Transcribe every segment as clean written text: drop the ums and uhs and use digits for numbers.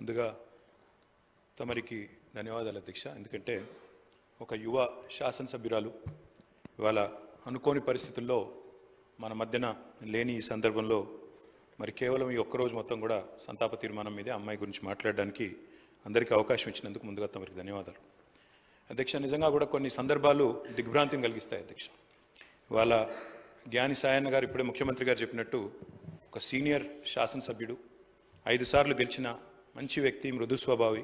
ముందుగా తమరికి ధన్యవాదాలు అధ్యక్ష. ఎందుకంటే ఒక యువ శాసనసభ్యురాలు ఇవాళ అనుకోని పరిస్థితుల్లో మన మధ్యన లేని ఈ సందర్భంలో మరి కేవలం ఈ ఒక్కరోజు మొత్తం కూడా సంతాప తీర్మానం మీదే అమ్మాయి గురించి మాట్లాడడానికి అందరికీ అవకాశం ఇచ్చినందుకు ముందుగా తమరికి ధన్యవాదాలు అధ్యక్ష. నిజంగా కూడా కొన్ని సందర్భాలు దిగ్భ్రాంతిని కలిగిస్తాయి అధ్యక్ష. ఇవాళ జ్ఞాని సాయన్న గారు ఇప్పుడే ముఖ్యమంత్రి గారు చెప్పినట్టు ఒక సీనియర్ శాసనసభ్యుడు, 5 సార్లు గెలిచిన మంచి వ్యక్తి, మృదు స్వభావి,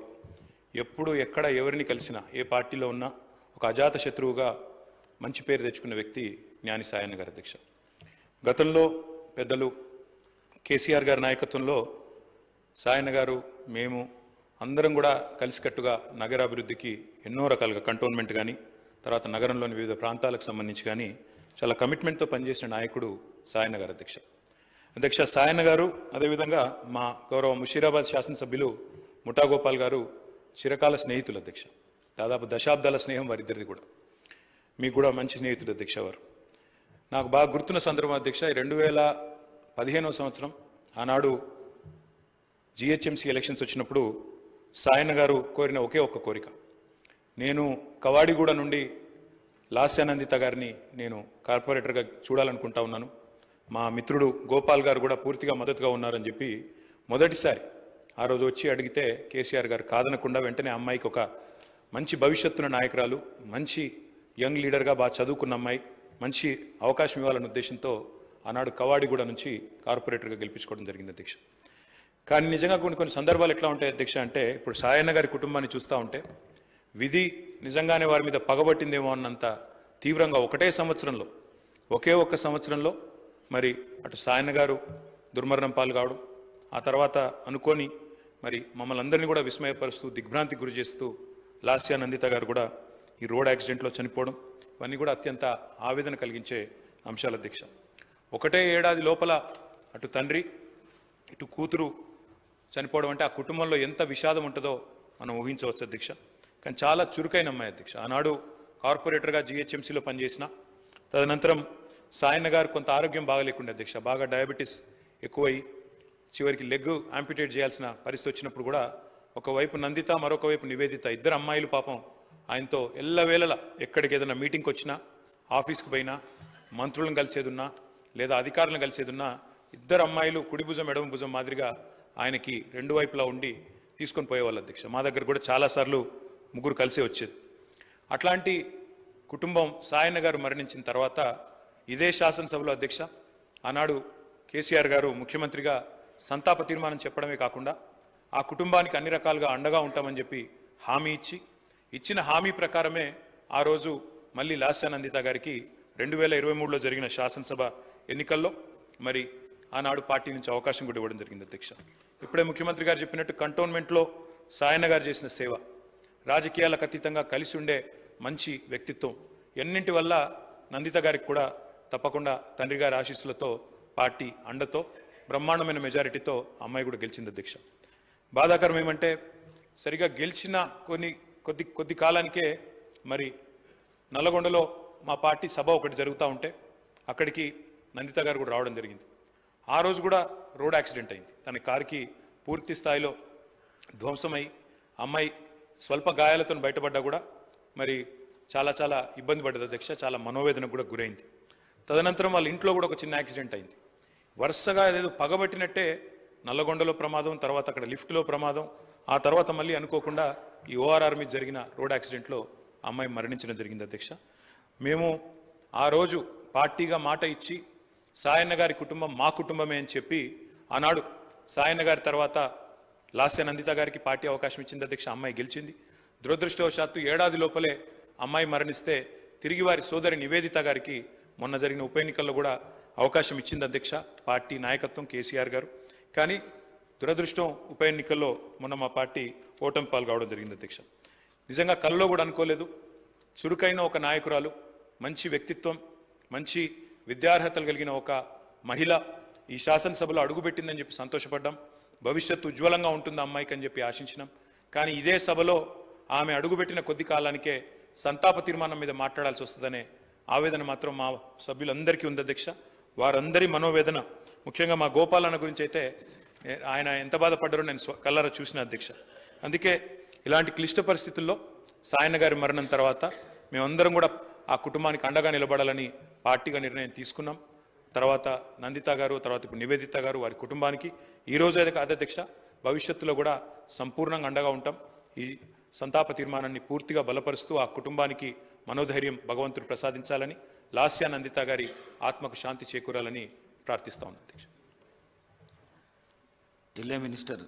ఎప్పుడు ఎక్కడ ఎవరిని కలిసినా ఏ పార్టీలో ఉన్నా ఒక అజాత శత్రువుగా మంచి పేరు తెచ్చుకున్న వ్యక్తి జ్ఞాని సాయన్న గారు అధ్యక్ష. గతంలో పెద్దలు కేసీఆర్ గారి నాయకత్వంలో సాయన్న గారు మేము అందరం కూడా కలిసికట్టుగా నగరాభివృద్ధికి ఎన్నో రకాలుగా కంటోన్మెంట్ కానీ తర్వాత నగరంలోని వివిధ ప్రాంతాలకు సంబంధించి కానీ చాలా కమిట్మెంట్తో పనిచేసిన నాయకుడు సాయన్న గారు అధ్యక్ష. అధ్యక్ష సాయన్న గారు అదేవిధంగా మా గౌరవ ముషీరాబాద్ శాసనసభ్యులు ముఠా గోపాల్ గారు చిరకాల స్నేహితులు అధ్యక్ష. దాదాపు దశాబ్దాల స్నేహం వారిద్దరిది కూడా. మీకు కూడా మంచి స్నేహితుడు అధ్యక్ష వారు. నాకు బాగా గుర్తున్న సందర్భం అధ్యక్ష, 2015వ సంవత్సరం ఆనాడు జిహెచ్ఎంసీ ఎలక్షన్స్ వచ్చినప్పుడు సాయన్న గారు కోరిన ఒకే ఒక్క కోరిక, నేను కవాడిగూడ నుండి లాస్యానందిత గారిని నేను కార్పొరేటర్గా చూడాలనుకుంటా ఉన్నాను, మా మిత్రుడు గోపాల్ గారు కూడా పూర్తిగా మద్దతుగా ఉన్నారని చెప్పి మొదటిసారి ఆ రోజు వచ్చి అడిగితే కేసీఆర్ గారు కాదనకుండా వెంటనే అమ్మాయికి ఒక మంచి భవిష్యత్తున్న నాయకురాలు, మంచి యంగ్ లీడర్గా బాగా చదువుకున్న అమ్మాయి, మంచి అవకాశం ఇవ్వాలన్న ఉద్దేశంతో ఆనాడు కవాడిగూడ నుంచి కార్పొరేటర్గా గెలిపించుకోవడం జరిగింది అధ్యక్ష. కానీ నిజంగా కొన్ని సందర్భాలు ఎట్లా ఉంటాయి అధ్యక్ష అంటే, ఇప్పుడు సాయన్న గారి కుటుంబాన్ని చూస్తూ ఉంటే విధి నిజంగానే వారి మీద పగబట్టిందేమో అన్నంత తీవ్రంగా ఒకే ఒక్క సంవత్సరంలో మరి అటు సాయన్న గారు దుర్మరణం పాలు కావడం, ఆ తర్వాత అనుకోని మరి మమ్మల్ని అందరినీ కూడా విస్మయపరుస్తూ దిగ్భ్రాంతికి గురి చేస్తూ లాస్యానందిత గారు కూడా ఈ రోడ్ యాక్సిడెంట్లో చనిపోవడం, ఇవన్నీ కూడా అత్యంత ఆవేదన కలిగించే అంశాలు అధ్యక్ష. ఒకటే ఏడాది లోపల అటు తండ్రి ఇటు కూతురు చనిపోవడం అంటే ఆ కుటుంబంలో ఎంత విషాదం ఉంటుందో మనం ఊహించవచ్చు అధ్యక్ష. కానీ చాలా చురుకైన అమ్మాయి అధ్యక్ష. ఆనాడు కార్పొరేటర్గా జిహెచ్ఎంసీలో పనిచేసిన, తదనంతరం సాయన్న గారు కొంత ఆరోగ్యం బాగలేకుండా అధ్యక్ష, బాగా డయాబెటీస్ ఎక్కువై చివరికి లెగ్ యాంపిటేట్ చేయాల్సిన పరిస్థితి వచ్చినప్పుడు కూడా ఒకవైపు నందిత మరొక వైపు నివేదిత, ఇద్దరు అమ్మాయిలు పాపం ఆయనతో ఎల్లవేళలా ఎక్కడికి ఏదైనా మీటింగ్కి వచ్చినా, ఆఫీస్కి పోయినా, మంత్రులను కలిసేదున్నా లేదా అధికారులను కలిసేదున్నా ఇద్దరు అమ్మాయిలు కుడి భుజం ఎడమ భుజం మాదిరిగా ఆయనకి 2 వైపులా ఉండి తీసుకొని పోయేవాళ్ళు అధ్యక్ష. మా దగ్గర కూడా చాలాసార్లు ముగ్గురు కలిసే వచ్చేది. అట్లాంటి కుటుంబం సాయన్న గారు మరణించిన తర్వాత ఇదే శాసనసభలో అధ్యక్ష ఆనాడు కేసీఆర్ గారు ముఖ్యమంత్రిగా సంతాప తీర్మానం చెప్పడమే కాకుండా ఆ కుటుంబానికి అన్ని రకాలుగా అండగా ఉంటామని చెప్పి హామీ ఇచ్చిన హామీ ప్రకారమే ఆ రోజు మళ్ళీ లాస్యానందిత గారికి 2023లో జరిగిన శాసనసభ ఎన్నికల్లో మరి ఆనాడు పార్టీ నుంచి అవకాశం కూడా ఇవ్వడం జరిగింది అధ్యక్ష. ఇప్పుడే ముఖ్యమంత్రి గారు చెప్పినట్టు కంటోన్మెంట్లో సాయన్న గారు చేసిన సేవ, రాజకీయాలకు అతీతంగా కలిసి ఉండే మంచి వ్యక్తిత్వం, ఎన్నింటి వల్ల నందిత గారికి కూడా తప్పకుండా తండ్రి గారి ఆశీస్సులతో పార్టీ అండతో బ్రహ్మాండమైన మెజారిటీతో అమ్మాయి కూడా గెలిచింది అధ్యక్ష. బాధాకరం ఏమంటే సరిగా గెలిచిన కొద్ది కాలానికే మరి నల్లగొండలో మా పార్టీ సభ ఒకటి జరుగుతూ ఉంటే అక్కడికి నందిత గారు కూడా రావడం జరిగింది. ఆ రోజు కూడా రోడ్ యాక్సిడెంట్ అయింది. తన కారుకి పూర్తి స్థాయిలో ధ్వంసమై అమ్మాయి స్వల్ప గాయాలతో బయటపడ్డా కూడా మరి చాలా ఇబ్బంది పడ్డది అధ్యక్ష. చాలా మనోవేదనకు కూడా గురైంది. తదనంతరం వాళ్ళ ఇంట్లో కూడా ఒక చిన్న యాక్సిడెంట్ అయింది. వరుసగా ఏదో పగబట్టినట్టే నల్లగొండలో ప్రమాదం, తర్వాత అక్కడ లిఫ్ట్లో ప్రమాదం, ఆ తర్వాత మళ్ళీ అనుకోకుండా ఈ ఓఆర్ఆర్ మీద జరిగిన రోడ్ యాక్సిడెంట్లో అమ్మాయి మరణించడం జరిగింది అధ్యక్ష. మేము ఆ రోజు పార్టీగా మాట ఇచ్చి సాయన్న గారి కుటుంబం మా కుటుంబమే అని చెప్పి ఆనాడు సాయన్న గారి తర్వాత లాస్యానందిత గారికి పార్టీ అవకాశం ఇచ్చింది అధ్యక్ష. అమ్మాయి గెలిచింది. దురదృష్టవశాత్తు ఏడాది లోపలే అమ్మాయి మరణిస్తే తిరిగి వారి సోదరి నివేదిత గారికి మొన్న జరిగిన ఉప ఎన్నికల్లో కూడా అవకాశం ఇచ్చింది అధ్యక్ష పార్టీ నాయకత్వం, కేసీఆర్ గారు. కానీ దురదృష్టం ఉప ఎన్నికల్లో మొన్న మా పార్టీ ఓటమి పాలు కావడం జరిగింది అధ్యక్ష. నిజంగా కలలో కూడా అనుకోలేదు. చురుకైన ఒక నాయకురాలు, మంచి వ్యక్తిత్వం, మంచి విద్యార్హతలు కలిగిన ఒక మహిళ ఈ శాసనసభలో అడుగుపెట్టిందని చెప్పి సంతోషపడ్డాం. భవిష్యత్తు ఉజ్వలంగా ఉంటుంది అమ్మాయికి అని చెప్పి ఆశించినాం. కానీ ఇదే సభలో ఆమె అడుగుపెట్టిన కొద్ది కాలానికే సంతాప తీర్మానం మీద మాట్లాడాల్సి వస్తుందనే ఆవేదన మాత్రం మా సభ్యులందరికీ ఉంది అధ్యక్ష. వారందరి మనోవేదన, ముఖ్యంగా మా గోపాలన్న గురించి అయితే ఆయన ఎంత బాధపడ్డారో నేను కళ్ళారా చూసిన అధ్యక్ష. అందుకే ఇలాంటి క్లిష్ట పరిస్థితుల్లో సాయన్న గారి మరణం తర్వాత మేమందరం కూడా ఆ కుటుంబానికి అండగా నిలబడాలని పార్టీగా నిర్ణయం తీసుకున్నాం. తర్వాత నందిత గారు, తర్వాత ఇప్పుడు నివేదిత గారు, వారి కుటుంబానికి ఈ రోజు అయితే కాదు అధ్యక్ష, భవిష్యత్తులో కూడా సంపూర్ణంగా అండగా ఉంటాం. ఈ సంతాప తీర్మానాన్ని పూర్తిగా బలపరుస్తూ ఆ కుటుంబానికి మనోధైర్యం భగవంతుడు ప్రసాదించాలని, లాస్యా నందిత గారి ఆత్మకు శాంతి చేకూరాలని ప్రార్థిస్తా ఉన్నాం అధ్యక్ష. జిల్లా మినిస్టర్